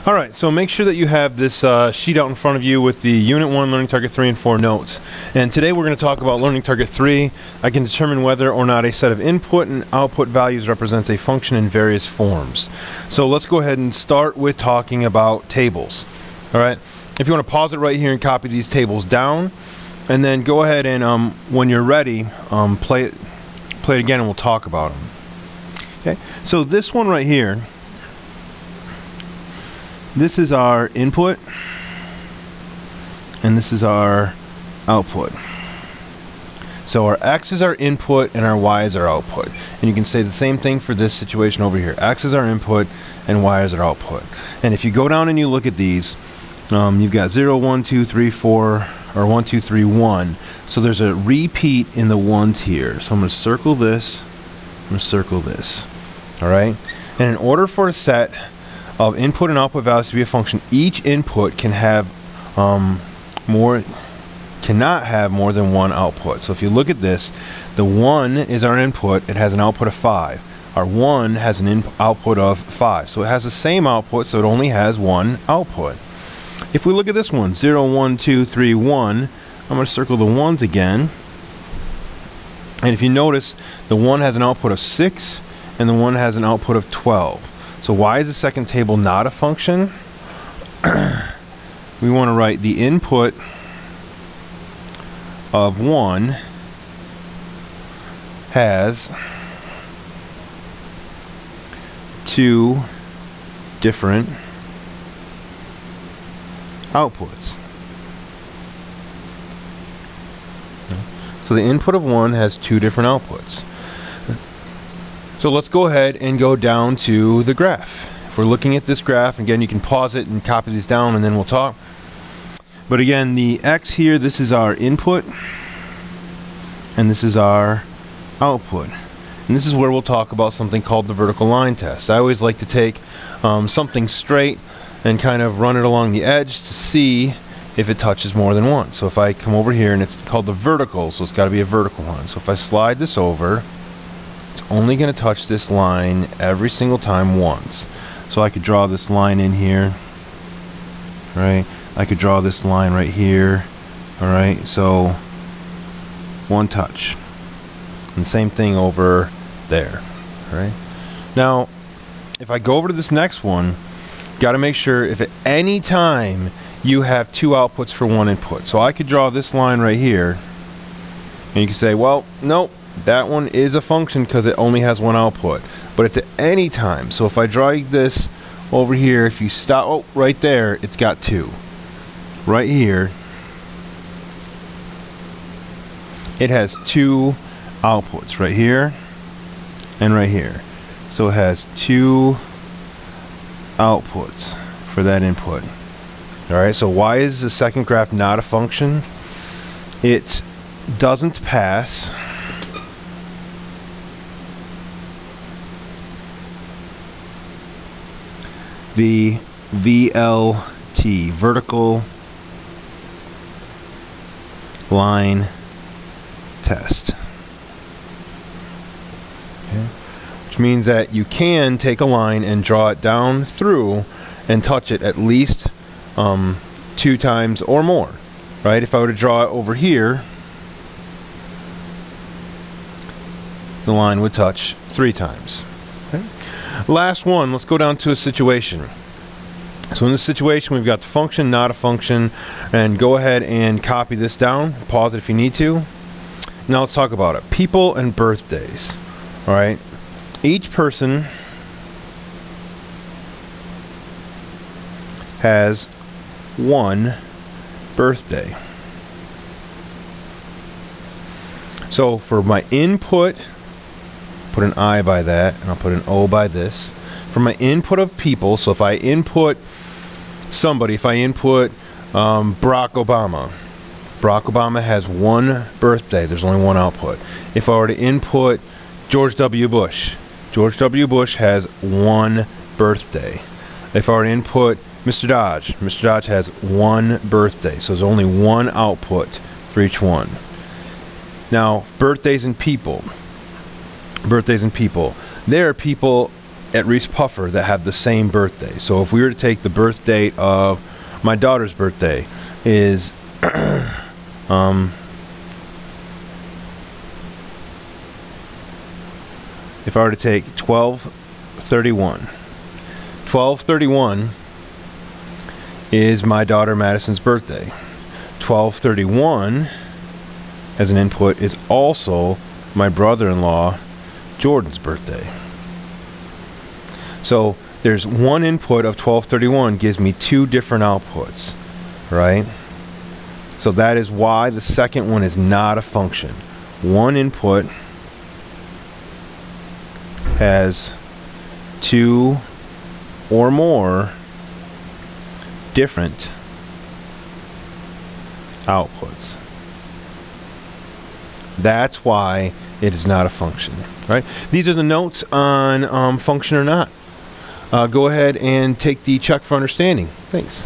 Alright, so make sure that you have this sheet out in front of you with the Unit 1 Learning Target 3 and 4 notes. And today we're going to talk about Learning Target 3. I can determine whether or not a set of input and output values represents a function in various forms. So let's go ahead and start with talking about tables. Alright, if you want to pause it right here and copy these tables down, and then go ahead and when you're ready, play it again and we'll talk about them. Okay, so this one right here, this is our input and this is our output. So our X is our input and our Y is our output. And you can say the same thing for this situation over here. X is our input and Y is our output. And if you go down and you look at these, you've got 0, 1, 2, 3, 4, or 1, 2, 3, 1. So there's a repeat in the ones here. So I'm going to circle this. I'm going to circle this. Alright? And in order for a set of input and output values to be a function, each input can have cannot have more than one output. So if you look at this, the 1 is our input. It has an output of 5. Our 1 has an output of 5. So it has the same output, so it only has one output. If we look at this one, 0, 1, 2, 3, 1, I'm going to circle the 1s again. And if you notice, the 1 has an output of 6 and the 1 has an output of 12. So why is the second table not a function? We want to write the input of 1 has 2 different outputs. So the input of 1 has 2 different outputs. So let's go ahead and go down to the graph. If we're looking at this graph, again, you can pause it and copy these down and then we'll talk. But again, the X here, this is our input and this is our output. And this is where we'll talk about something called the vertical line test. I always like to take something straight and kind of run it along the edge to see if it touches more than one. So if I come over here, and it's called the vertical, so it's got to be a vertical line. So if I slide this over, it's only going to touch this line every single time once. So I could draw this line in here, right? I could draw this line right here, all right? So one touch. And the same thing over there, all right? Now, if I go over to this next one, got to make sure if at any time you have 2 outputs for one input. So I could draw this line right here, and you can say, well, nope, that one is a function because it only has one output. But it's at any time. So if I draw this over here, if you stop, oh, right there, it's got 2. Right here, it has 2 outputs, right here and right here. So it has 2 outputs for that input. Alright, so why is the second graph not a function? It doesn't pass the VLT, vertical line test. Okay. Which means that you can take a line and draw it down through and touch it at least 2 times or more, right? If I were to draw it over here, the line would touch 3 times. Okay. Last one, let's go down to a situation. So in this situation, we've got the function, not a function, and go ahead and copy this down. Pause it if you need to. Now let's talk about it. People and birthdays. All right. Each person has 1 birthday. So for my input, put an I by that, and I'll put an O by this. For my input of people, so if I input somebody, if I input Barack Obama, Barack Obama has 1 birthday. There's only 1 output. If I were to input George W. Bush, George W. Bush has 1 birthday. If I were to input Mr. Dodge, Mr. Dodge has 1 birthday. So there's only 1 output for each one. Now, birthdays and people. Birthdays and people. There are people at Reese Puffer that have the same birthday. So if we were to take the birth date of my daughter's birthday is if I were to take 12/31 is my daughter Madison's birthday. 12/31 as an input is also my brother-in-law Jordan's birthday. So there's one input of 12/31 gives me two different outputs, right? So that is why the second one is not a function. One input has two or more different outputs. That's why it is not a function, right? These are the notes on function or not. Go ahead and take the check for understanding. Thanks.